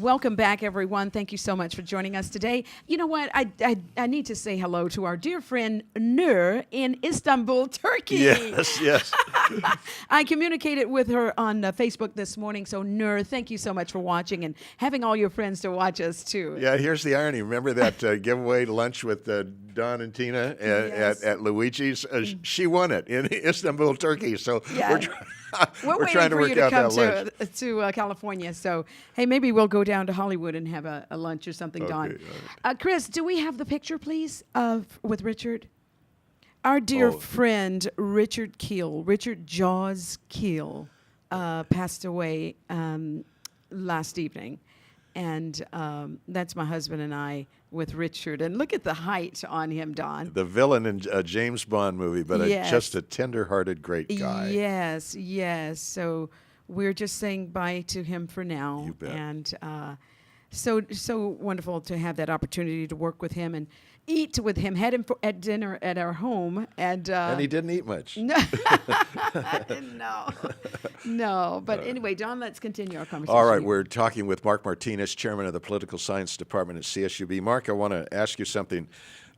Welcome back, everyone. Thank you so much for joining us today. You know what? I need to say hello to our dear friend Nur in Istanbul, Turkey. Yes, yes. I communicated with her on Facebook this morning. So, Nur, thank you so much for watching and having all your friends to watch us, too. Yeah, here's the irony. Remember that giveaway lunch with Don and Tina at Luigi's? She won it in Istanbul, Turkey. So we're trying to for work you to out come that lunch. to California. So, hey, maybe we'll go down to Hollywood and have a lunch or something, Okay, Don. all right. Chris, do we have the picture, please, with Richard? Our dear friend, Richard Keel, Richard Jaws Keel, passed away last evening. And that's my husband and I with Richard. And look at the height on him, Don. The villain in a James Bond movie, but just a tender-hearted great guy. Yes, yes. So we're just saying bye to him for now. You bet. And so wonderful to have that opportunity to work with him and eat with him. Had him at dinner at our home. And he didn't eat much. No, I didn't know. No, but anyway, Don, let's continue our conversation. All right, we're talking with Mark Martinez, chairman of the Political Science Department at CSUB. Mark, I want to ask you something.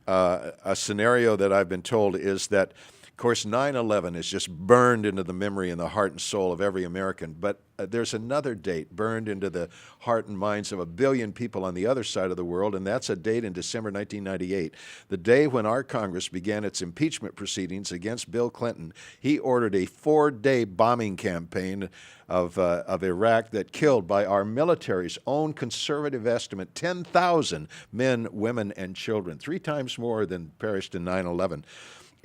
A scenario that I've been told is that, of course, 9/11 is just burned into the memory and the heart and soul of every American. But there's another date burned into the heart and minds of 1 billion people on the other side of the world, and that's a date in December 1998, the day when our Congress began its impeachment proceedings against Bill Clinton. He ordered a 4-day bombing campaign of Iraq that killed, by our military's own conservative estimate, 10,000 men, women, and children, 3 times more than perished in 9/11.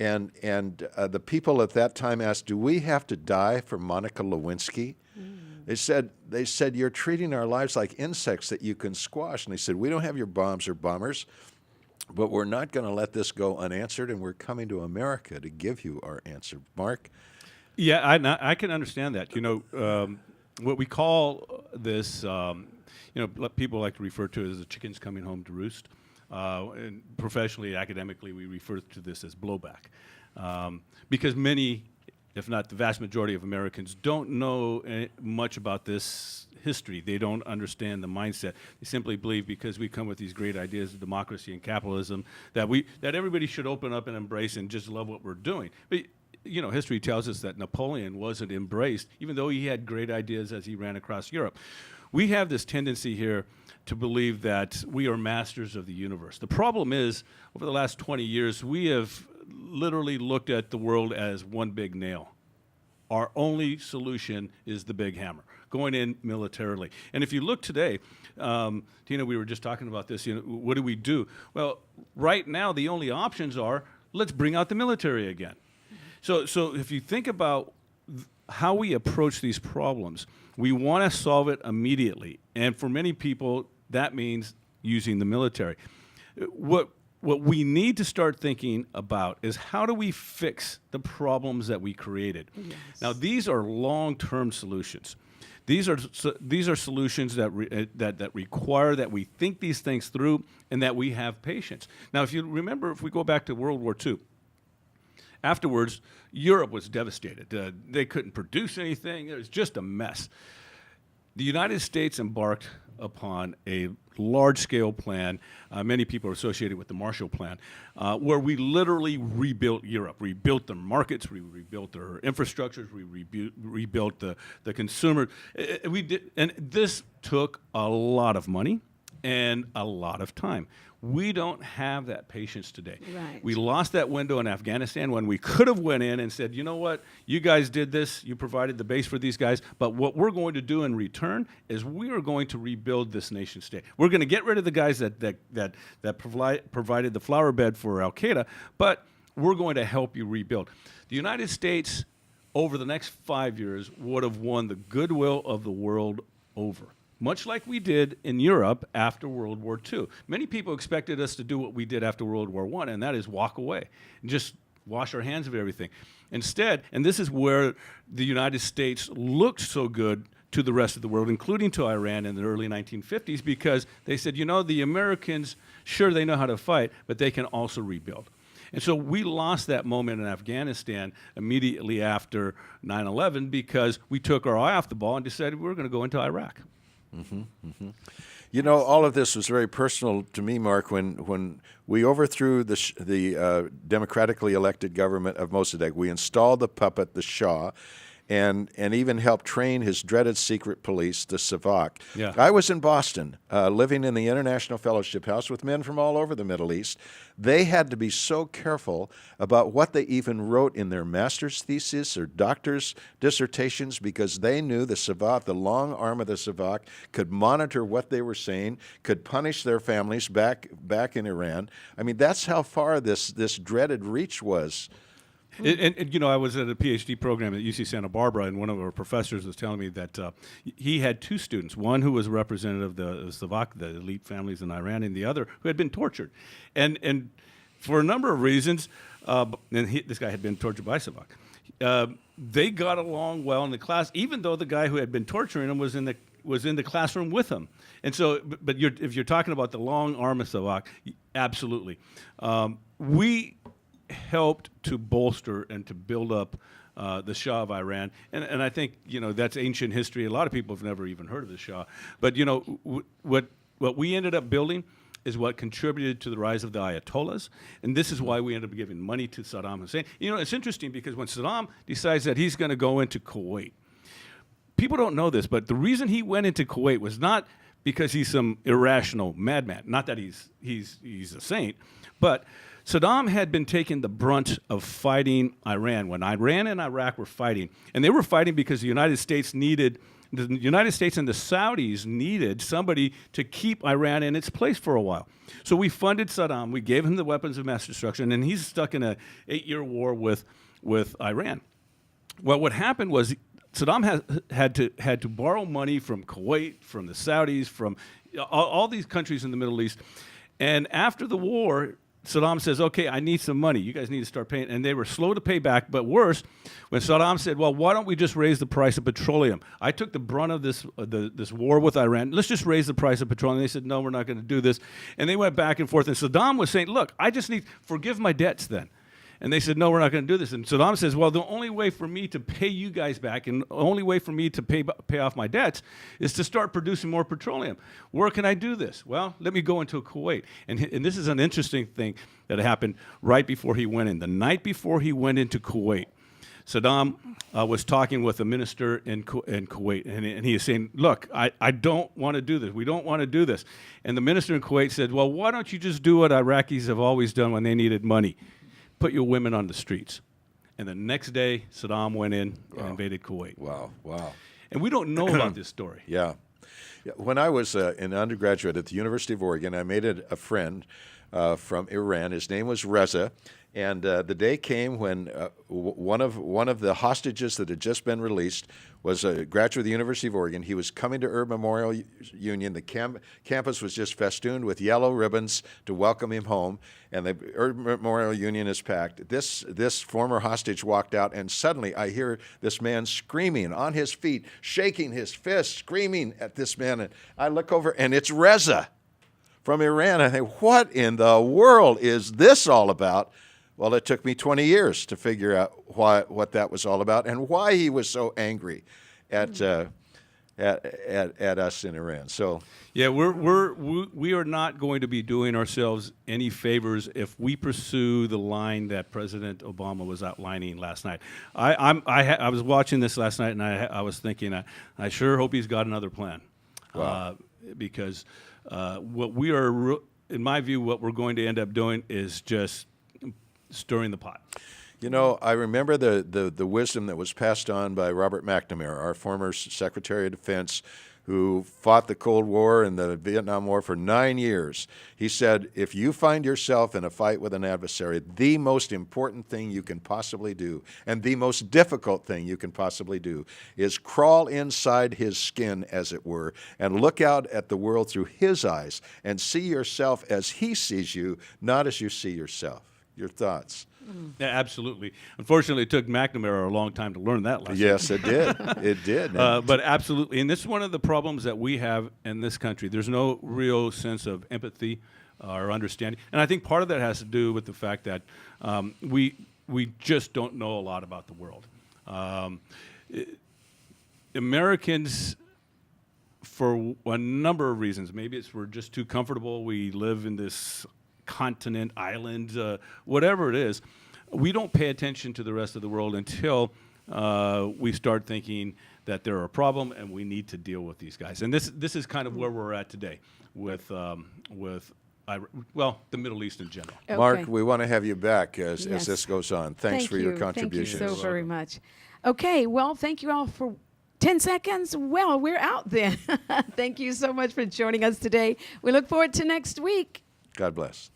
And the people at that time asked, do we have to die for Monica Lewinsky? They said, you're treating our lives like insects that you can squash. And they said, we don't have your bombs or bombers, but we're not going to let this go unanswered, and we're coming to America to give you our answer. Mark? Yeah, I can understand that. You know, what we call this, people like to refer to it as the chickens coming home to roost. And professionally, academically, we refer to this as blowback. Because many, if not the vast majority of Americans, don't know much about this history. They don't understand the mindset. They simply believe because we come with these great ideas of democracy and capitalism that everybody should open up and embrace and just love what we're doing. But you know, history tells us that Napoleon wasn't embraced, even though he had great ideas as he ran across Europe. We have this tendency here to believe that we are masters of the universe. The problem is, over the last 20 years, we have literally looked at the world as one big nail. Our only solution is the big hammer, going in militarily. And if you look today, Tina, we were just talking about this, you know, what do we do? Well, right now, the only options are, let's bring out the military again. So if you think about how we approach these problems, we want to solve it immediately. And for many people, that means using the military. What we need to start thinking about is, how do we fix the problems that we created? Yes. Now, these are long-term solutions. These are solutions that require that we think these things through and that we have patience. Now, if you remember, if we go back to World War II, afterwards, Europe was devastated. They couldn't produce anything. It was just a mess. The United States embarked upon a large-scale plan. Many people are associated with the Marshall Plan, where we literally rebuilt Europe, rebuilt their markets, we rebuilt their infrastructures, we rebuilt the consumer. We did, and this took a lot of money and a lot of time. We don't have that patience today. Right. We lost that window in Afghanistan when we could have went in and said, you know what, you guys did this, you provided the base for these guys, but what we're going to do in return is we are going to rebuild this nation state. We're going to get rid of the guys that provided the flower bed for Al-Qaeda, but we're going to help you rebuild. The United States, over the next 5 years, would have won the goodwill of the world over, much like we did in Europe after World War II. Many people expected us to do what we did after World War I, and that is walk away and just wash our hands of everything. Instead, and this is where the United States looked so good to the rest of the world, including to Iran in the early 1950s, because they said, you know, the Americans, sure, they know how to fight, but they can also rebuild. And so we lost that moment in Afghanistan immediately after 9/11 because we took our eye off the ball and decided we were going to go into Iraq. You know, all of this was very personal to me, Mark, when we overthrew the democratically elected government of Mossadegh. We installed the puppet, the Shah, and even helped train his dreaded secret police, the Savak. Yeah. I was in Boston, living in the International Fellowship House with men from all over the Middle East. They had to be so careful about what they even wrote in their master's thesis or doctor's dissertations because they knew the Savak, the long arm of the Savak, could monitor what they were saying, could punish their families back in Iran. I mean, that's how far this dreaded reach was. And you know, I was at a PhD program at UC Santa Barbara, and one of our professors was telling me that he had two students, one who was a representative of the Savak, the elite families in Iran, and the other who had been tortured. And for a number of reasons, this guy had been tortured by Savak, they got along well in the class, even though the guy who had been torturing him was in the classroom with him. And so, but if you're talking about the long arm of Savak, absolutely. We helped to bolster and to build up the Shah of Iran, and I think that's ancient history. A lot of people have never even heard of the Shah, but what we ended up building is what contributed to the rise of the Ayatollahs, and this is why we ended up giving money to Saddam Hussein. It's interesting because when Saddam decides that he's going to go into Kuwait, people don't know this, but the reason he went into Kuwait was not because he's some irrational madman. Not that he's a saint, but Saddam had been taking the brunt of fighting Iran when Iran and Iraq were fighting. And they were fighting because the United States and the Saudis needed somebody to keep Iran in its place for a while. So we funded Saddam, we gave him the weapons of mass destruction, and he's stuck in an 8-year war with Iran. Well, what happened was Saddam had to borrow money from Kuwait, from the Saudis, from all these countries in the Middle East. And after the war, Saddam says, okay, I need some money. You guys need to start paying. And they were slow to pay back. But worse, when Saddam said, well, why don't we just raise the price of petroleum? I took the brunt of this war with Iran. Let's just raise the price of petroleum. And they said, no, we're not going to do this. And they went back and forth. And Saddam was saying, look, I just forgive my debts then. And they said, no, we're not going to do this. And Saddam says, well, the only way for me to pay you guys back and the only way for me to pay off my debts is to start producing more petroleum. Where can I do this? Well, let me go into Kuwait. And this is an interesting thing that happened right before he went in. The night before he went into Kuwait, Saddam was talking with a minister in Kuwait, and he is saying, look, I don't want to do this. We don't want to do this. And the minister in Kuwait said, well, why don't you just do what Iraqis have always done when they needed money? Put your women on the streets. And the next day, Saddam went in and invaded Kuwait. Wow. And we don't know about this story. Yeah. When I was an undergraduate at the University of Oregon, I made a friend from Iran. His name was Reza. And the day came when one of the hostages that had just been released was a graduate of the University of Oregon. He was coming to Urban Memorial Union. The campus was just festooned with yellow ribbons to welcome him home, and the Urban Memorial Union is packed. This former hostage walked out, and suddenly I hear this man screaming on his feet, shaking his fist, screaming at this man. And I look over, and it's Reza from Iran. I think, what in the world is this all about? Well, it took me 20 years to figure out what that was all about and why he was so angry at us in Iran. So, yeah, we are not going to be doing ourselves any favors if we pursue the line that President Obama was outlining last night. I was watching this last night, and I was thinking, I sure hope he's got another plan. Wow. Because what we are, in my view, what we're going to end up doing is just stirring the pot. You know, I remember the wisdom that was passed on by Robert McNamara, our former Secretary of Defense, who fought the Cold War and the Vietnam War for 9 years. He said, if you find yourself in a fight with an adversary, the most important thing you can possibly do, and the most difficult thing you can possibly do, is crawl inside his skin, as it were, and look out at the world through his eyes and see yourself as he sees you, not as you see yourself. Your thoughts? Yeah, absolutely. Unfortunately, it took McNamara a long time to learn that lesson. Yes, it did. It did. But absolutely, and this is one of the problems that we have in this country. There's no real sense of empathy or understanding, and I think part of that has to do with the fact that we just don't know a lot about the world. Americans for a number of reasons. Maybe it's we're just too comfortable. We live in this continent, island, whatever it is. We don't pay attention to the rest of the world until we start thinking that they're a problem and we need to deal with these guys. And this is kind of where we're at today with the Middle East in general. Okay. Mark, we want to have you back as Yes. this goes on. Thanks for your contributions. Thank you so very much. Okay, well, thank you all for 10 seconds. Well, we're out then. Thank you so much for joining us today. We look forward to next week. God bless.